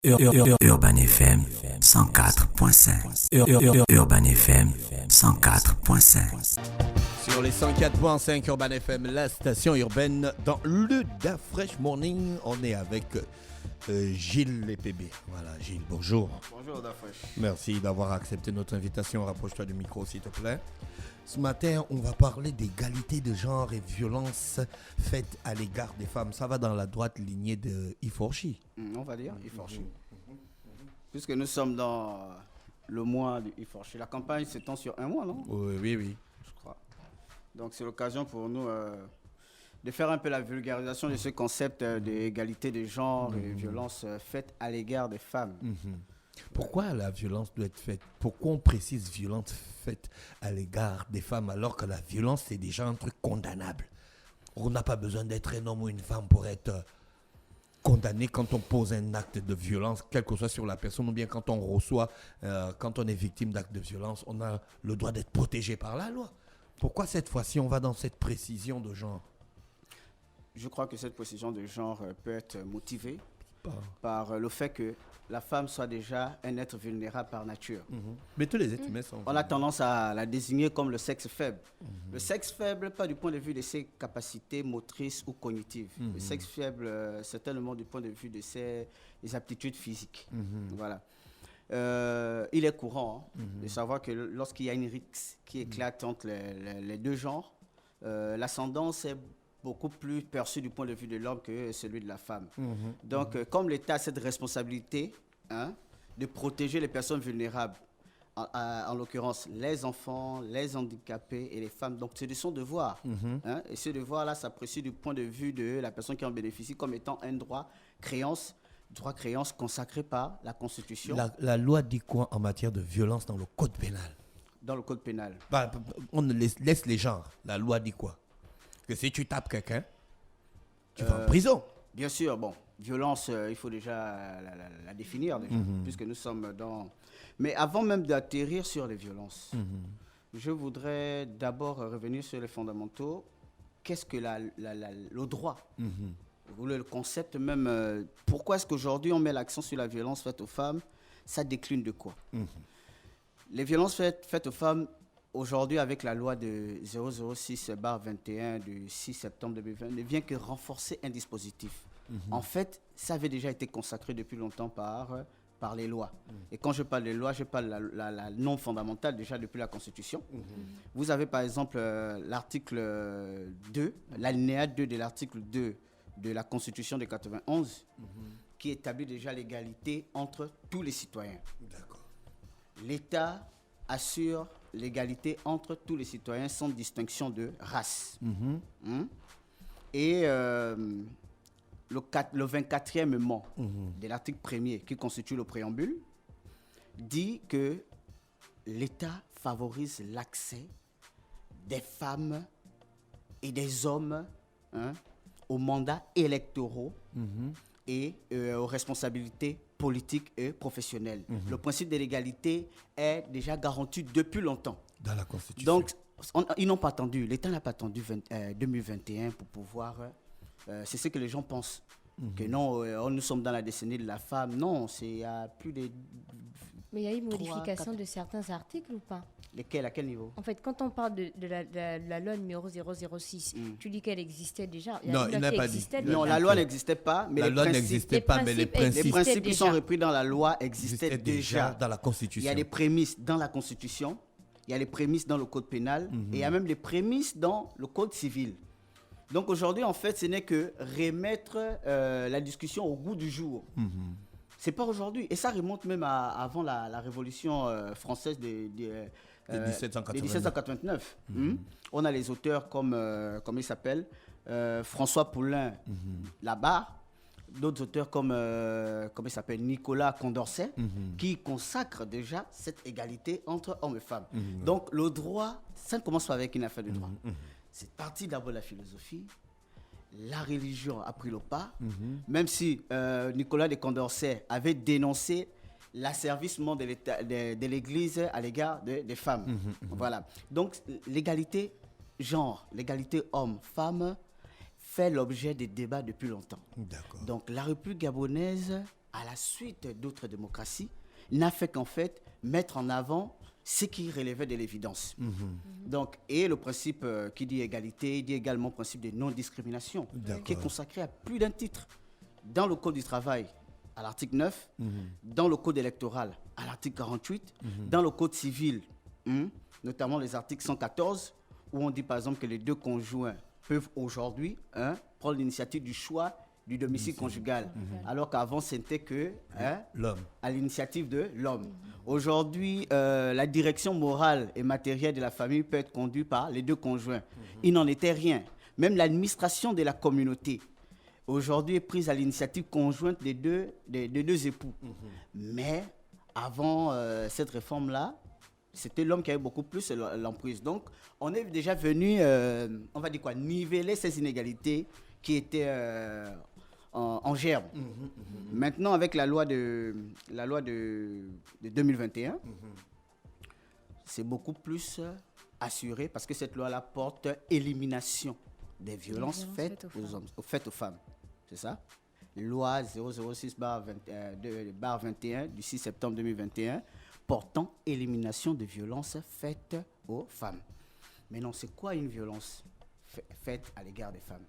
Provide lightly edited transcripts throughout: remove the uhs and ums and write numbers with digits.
Urban FM 104.5. Urban FM 104.5. Sur les 104.5 Urban FM, la station urbaine, dans le Da Fresh Morning, on est avec Gilles Lépébé. Voilà, Gilles, bonjour. Bonjour Da Fresh. Merci d'avoir accepté notre invitation. Rapproche-toi du micro, s'il te plaît. Ce matin, on va parler d'égalité de genre et violences faites à l'égard des femmes. Ça va dans la droite lignée de Iforchi. On va dire Iforchi. Puisque nous sommes dans le mois de Iforchi. La campagne s'étend sur un mois, non? Oui. Je crois. Donc c'est l'occasion pour nous de faire un peu la vulgarisation de ce concept d'égalité de genre et violences faites à l'égard des femmes. Pourquoi la violence doit être faite? Pourquoi on précise violence faite à l'égard des femmes alors que la violence c'est déjà un truc condamnable? On n'a pas besoin d'être un homme ou une femme pour être condamné quand on pose un acte de violence, quel que soit sur la personne, ou bien quand on reçoit, quand on est victime d'actes de violence, on a le droit d'être protégé par la loi. Pourquoi cette fois-ci on va dans cette précision de genre? Je crois que cette précision de genre peut être motivée par le fait que la femme soit déjà un être vulnérable par nature. Mais tous les êtres humains sont... On a tendance à la désigner comme le sexe faible. Le sexe faible, pas du point de vue de ses capacités motrices ou cognitives. Le sexe faible, c'est tellement du point de vue de ses aptitudes physiques. Voilà. Il est courant de savoir que lorsqu'il y a une rixe qui éclate entre les deux genres, l'ascendance est beaucoup plus perçu du point de vue de l'homme que celui de la femme. Donc, comme l'État a cette responsabilité de protéger les personnes vulnérables, en l'occurrence les enfants, les handicapés et les femmes, donc c'est de son devoir. Et ce devoir-là s'apprécie du point de vue de la personne qui en bénéficie comme étant un droit créance consacré par la Constitution. La loi dit quoi en matière de violence dans le code pénal? Dans le code pénal. On laisse les genres. La loi dit quoi? Que si tu tapes quelqu'un, tu vas en prison. Bien sûr, bon, violence, il faut déjà la définir, déjà, puisque nous sommes dans... Mais avant même d'atterrir sur les violences, je voudrais d'abord revenir sur les fondamentaux. Qu'est-ce que le droit? Le concept même, pourquoi est-ce qu'aujourd'hui on met l'accent sur la violence faite aux femmes? Ça décline de quoi? Les violences faites aux femmes, aujourd'hui, avec la loi de 006/21 du 6 septembre 2020, ne vient que renforcer un dispositif. En fait, ça avait déjà été consacré depuis longtemps par les lois. Et quand je parle des lois, je parle de la norme fondamentale déjà depuis la Constitution. Vous avez par exemple l'article 2, l'alinéa 2 de l'article 2 de la Constitution de 91, qui établit déjà l'égalité entre tous les citoyens. D'accord. L'État assure l'égalité entre tous les citoyens sans distinction de race. Et le 24e de l'article 1er, qui constitue le préambule, dit que l'État favorise l'accès des femmes et des hommes aux mandats électoraux et aux responsabilités politiques et professionnelles. Le principe de l'égalité est déjà garanti depuis longtemps. Dans la Constitution. Donc, ils n'ont pas attendu, l'État n'a pas attendu 2021 pour pouvoir... c'est ce que les gens pensent. Que non, nous sommes dans la décennie de la femme. Non, c'est il y a plus de... Mais il y a eu modification de certains articles ou pas? Lesquels? À quel niveau? En fait, quand on parle de la loi numéro 006, tu dis qu'elle existait déjà. Non, il n'a pas dit. Non, la loi n'existait pas, mais la loi n'existait pas, mais les principes qui sont repris dans la loi existaient déjà. Dans la Constitution. Il y a des prémices dans la Constitution, il y a des prémices dans le Code pénal, et il y a même des prémices dans le Code civil. Donc aujourd'hui, en fait, ce n'est que remettre la discussion au goût du jour. C'est pas aujourd'hui. Et ça remonte même avant la Révolution française de 1789. On a les auteurs comme il s'appelle, François Poulain Labarre, d'autres auteurs comme il s'appelle, Nicolas Condorcet, qui consacrent déjà cette égalité entre hommes et femmes. Donc le droit, ça ne commence pas avec une affaire de droit. C'est parti d'abord de la philosophie. La religion a pris le pas, même si Nicolas de Condorcet avait dénoncé l'asservissement de l'Église à l'égard des femmes. Voilà. Donc, l'égalité genre, l'égalité homme-femme fait l'objet des débats depuis longtemps. D'accord. Donc, la République gabonaise à la suite d'autres démocraties, n'a fait qu'en fait mettre en avant ce qui relevait de l'évidence. Donc, et le principe qui dit égalité, dit également le principe de non-discrimination, qui est consacré à plus d'un titre. Dans le Code du travail, à l'article 9, dans le Code électoral, à l'article 48, dans le Code civil, notamment les articles 114, où on dit par exemple que les deux conjoints peuvent aujourd'hui prendre l'initiative du choix du domicile conjugal, alors qu'avant c'était que l'homme, à l'initiative de l'homme. Aujourd'hui, la direction morale et matérielle de la famille peut être conduite par les deux conjoints. Il n'en était rien. Même l'administration de la communauté aujourd'hui est prise à l'initiative conjointe des deux époux. Mais avant cette réforme-là, c'était l'homme qui avait beaucoup plus l'emprise. Donc, on est déjà venu, on va dire quoi, niveler ces inégalités qui étaient en germe. Maintenant, avec la loi de 2021, c'est beaucoup plus assuré parce que cette loi-là porte élimination des violences faites aux femmes. C'est ça? Loi 006/21 du 6 septembre 2021 portant élimination de violences faites aux femmes. Mais non, c'est quoi une violence faite à l'égard des femmes?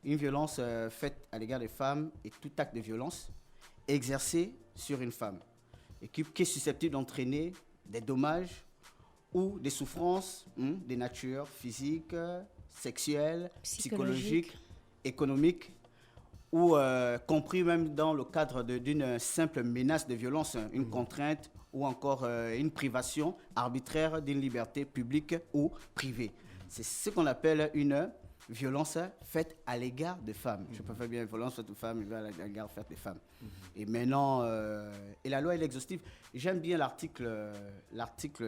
Une violence faite à l'égard des femmes est tout acte de violence exercé sur une femme et qui est susceptible d'entraîner des dommages ou des souffrances de nature physique, sexuelle, psychologique, économique ou compris même dans le cadre d'une simple menace de violence, une contrainte ou encore une privation arbitraire d'une liberté publique ou privée. C'est ce qu'on appelle une violence faite à l'égard des femmes. Je préfère bien violence faite aux femmes, mais à l'égard faite des femmes. Et maintenant, et la loi est exhaustive. J'aime bien l'article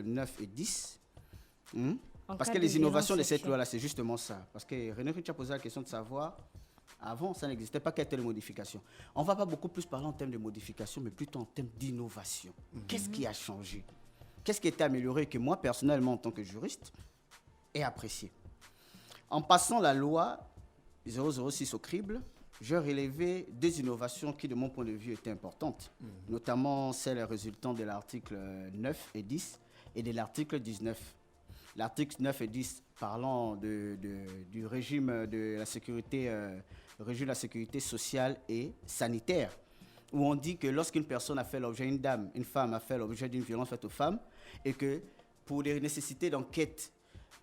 9 et 10. Parce que les innovations de cette loi-là, c'est justement ça. Parce que René Rich a posé la question de savoir, avant, ça n'existait pas, quelle était la modification. On ne va pas beaucoup plus parler en termes de modification, mais plutôt en termes d'innovation. Qu'est-ce qui a changé? Qu'est-ce qui a été amélioré que moi, personnellement, en tant que juriste, ai apprécié? En passant la loi 006 au crible, je relevais des innovations qui, de mon point de vue, étaient importantes, notamment celles résultant de l'article 9 et 10 et de l'article 19. L'article 9 et 10 parlant du régime de la sécurité, régime de la sécurité sociale et sanitaire, où on dit que lorsqu'une personne a fait l'objet, une femme a fait l'objet d'une violence faite aux femmes, et que pour les nécessités d'enquête,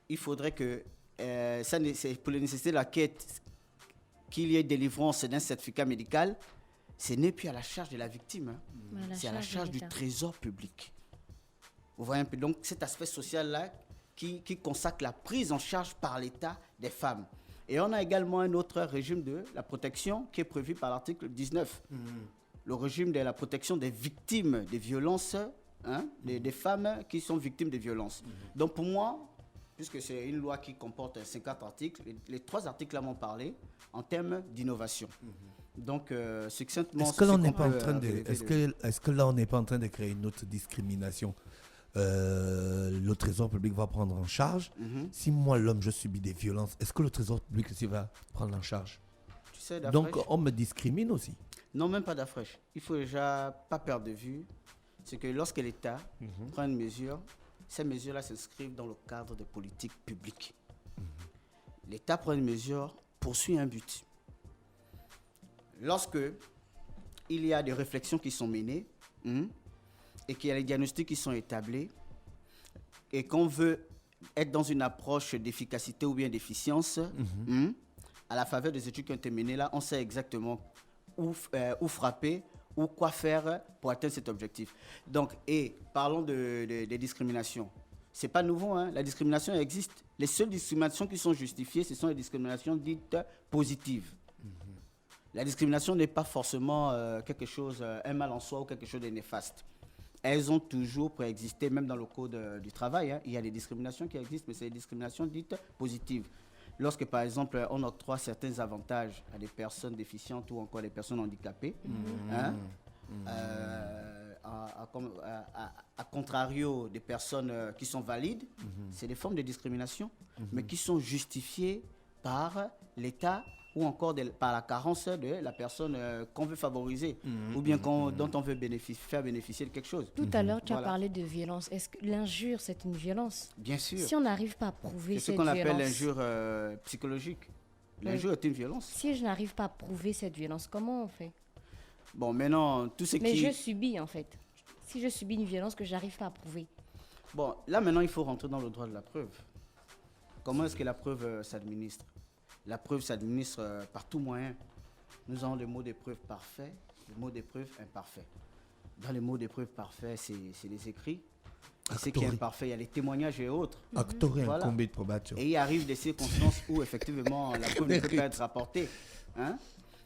il faudrait que pour les nécessités de l'enquête, qu'il y ait délivrance d'un certificat médical, ce n'est plus à la charge de la victime, c'est à la charge du trésor public. Vous voyez un peu, donc cet aspect social-là qui consacre la prise en charge par l'État des femmes. Et on a également un autre régime de la protection qui est prévu par l'article 19. Le régime de la protection des victimes des violences, des femmes qui sont victimes de violences. Donc pour moi, puisque c'est une loi qui comporte 50 articles, les 3 articles là m'ont parlé en termes d'innovation. Donc, succinctement, est-ce que là, on n'est pas en train de créer une autre discrimination? Le trésor public va prendre en charge. Si moi, l'homme, je subis des violences, est-ce que le trésor public aussi va prendre en charge? Tu sais, donc, on me discrimine aussi? Non, même pas d'afraîche. Il faut déjà pas perdre de vue, c'est que lorsque l'État prend une mesure, ces mesures-là s'inscrivent dans le cadre des politiques publiques. L'État prend une mesure, poursuit un but. Lorsque il y a des réflexions qui sont menées, et qu'il y a les diagnostics qui sont établis, et qu'on veut être dans une approche d'efficacité ou bien d'efficience, à la faveur des études qui ont été menées là, on sait exactement où frapper, ou quoi faire pour atteindre cet objectif. Donc, et parlons des discriminations. Ce n'est pas nouveau, la discrimination existe. Les seules discriminations qui sont justifiées, ce sont les discriminations dites positives. La discrimination n'est pas forcément quelque chose, un mal en soi ou quelque chose de néfaste. Elles ont toujours préexisté, même dans le code du travail. Il y a des discriminations qui existent, mais c'est des discriminations dites positives. Lorsque, par exemple, on octroie certains avantages à des personnes déficientes ou encore des personnes handicapées, à contrario des personnes qui sont valides, c'est des formes de discrimination, mais qui sont justifiées par l'État ou encore par la carence de la personne qu'on veut favoriser ou bien dont on veut faire bénéficier de quelque chose. Tout à l'heure, tu as parlé de violence. Est-ce que l'injure, c'est une violence? Bien sûr. Si on n'arrive pas à prouver cette violence... C'est ce qu'on appelle l'injure psychologique. L'injure est une violence. Si je n'arrive pas à prouver cette violence, comment on fait? Bon, maintenant, tout ce Mais je subis, en fait. Si je subis une violence que je n'arrive pas à prouver. Bon, là, maintenant, il faut rentrer dans le droit de la preuve. Comment est-ce que la preuve s'administre? La preuve s'administre par tout moyen. Nous avons des mots de preuve parfaits, des mots de preuve imparfaits. Dans les mots de preuve parfaits, c'est les écrits. Et ce qui est imparfait, il y a les témoignages et autres. Voilà. De probation. Et il arrive des circonstances où, effectivement, la preuve ne peut pas être rapportée. Hein?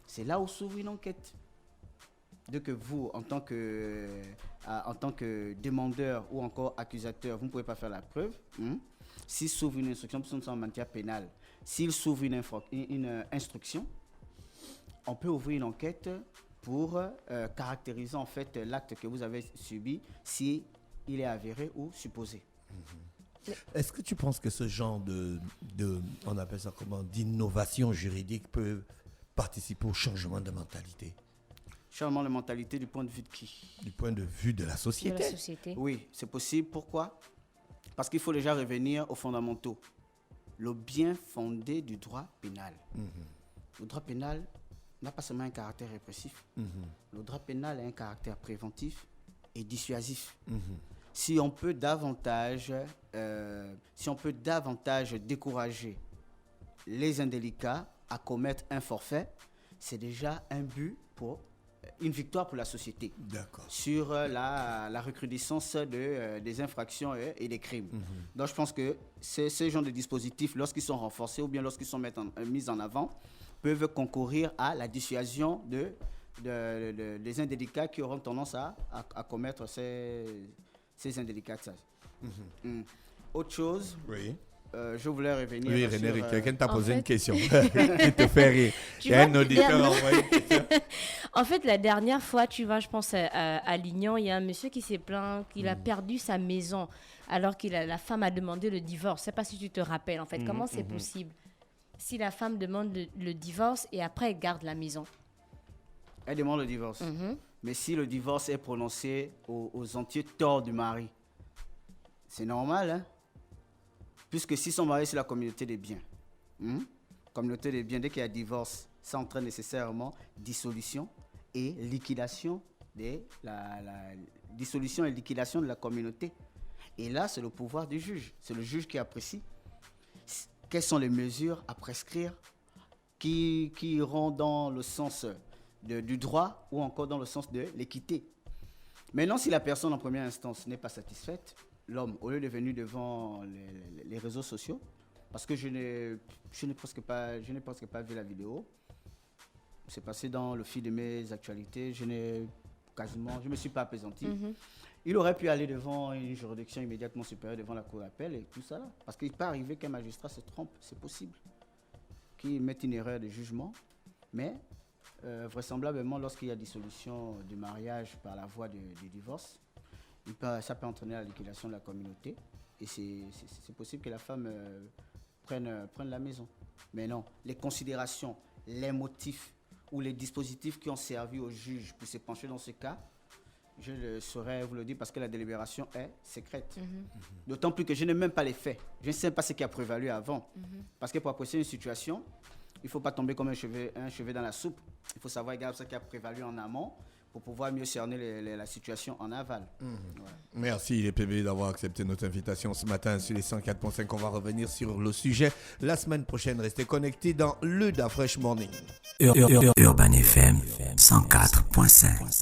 C'est là où s'ouvre une enquête. Dès que vous, en tant que demandeur ou encore accusateur, vous ne pouvez pas faire la preuve, s'il s'ouvre une instruction, parce que nous sommes en matière pénale, s'il s'ouvre une instruction, on peut ouvrir une enquête pour caractériser en fait l'acte que vous avez subi, si il est avéré ou supposé. Est-ce que tu penses que ce genre on appelle ça comment, d'innovation juridique peut participer au changement de mentalité? Changement de mentalité du point de vue de qui? Du point de vue de la société. De la société. Oui, c'est possible. Pourquoi? Parce qu'il faut déjà revenir aux fondamentaux. Le bien fondé du droit pénal. Le droit pénal n'a pas seulement un caractère répressif. Le droit pénal a un caractère préventif et dissuasif. Si on peut davantage décourager les indélicats à commettre un forfait, c'est déjà un but pour une victoire pour la société. D'accord. Sur la recrudescence des infractions et des crimes. Donc je pense que ces genres de dispositifs, lorsqu'ils sont renforcés ou bien lorsqu'ils sont mis en avant, peuvent concourir à la dissuasion des indélicats qui auront tendance à commettre ces indélicats. Autre chose, oui. Je voulais revenir sur... Oui, René, quelqu'un t'a posé une question qui te fait rire. Il y a un auditeur envoyé une question. En fait, la dernière fois, tu vois, je pense à Lignan, il y a un monsieur qui s'est plaint qu'il a perdu sa maison alors que la femme a demandé le divorce. Je ne sais pas si tu te rappelles, en fait. Comment c'est possible? Si la femme demande le divorce et après elle garde la maison. Elle demande le divorce. Mais si le divorce est prononcé aux entiers torts du mari, c'est normal, hein? Puisque si son mari, c'est la communauté des biens. Communauté des biens, dès qu'il y a divorce, ça entraîne nécessairement dissolution et liquidation dissolution et liquidation de la communauté. Et là, c'est le pouvoir du juge. C'est le juge qui apprécie quelles sont les mesures à prescrire qui iront dans le sens du droit ou encore dans le sens de l'équité. Maintenant, si la personne en première instance n'est pas satisfaite, l'homme, au lieu de venir devant les réseaux sociaux, parce que je n'ai presque pas vu la vidéo, c'est passé dans le fil de mes actualités, je ne me suis pas appesanti. Il aurait pu aller devant une juridiction immédiatement supérieure, devant la cour d'appel et tout ça là. Parce qu'il peut arriver qu'un magistrat se trompe, c'est possible, qu'il mette une erreur de jugement, mais vraisemblablement lorsqu'il y a dissolution du mariage par la voie du divorce, ça peut entraîner la liquidation de la communauté et c'est possible que la femme prenne la maison. Mais non, les considérations, les motifs ou les dispositifs qui ont servi au juge pour se pencher dans ce cas, je le saurais vous le dire parce que la délibération est secrète. D'autant plus que je n'ai même pas les faits. Je ne sais pas ce qui a prévalu avant. Parce que pour apprécier une situation, il ne faut pas tomber comme un cheveu dans la soupe. Il faut savoir également ce qui a prévalu en amont pour pouvoir mieux cerner la situation en aval. Voilà. Merci les PB d'avoir accepté notre invitation ce matin sur les 104.5. On va revenir sur le sujet la semaine prochaine. Restez connectés dans le Da Fresh Morning. Urban FM 104.5.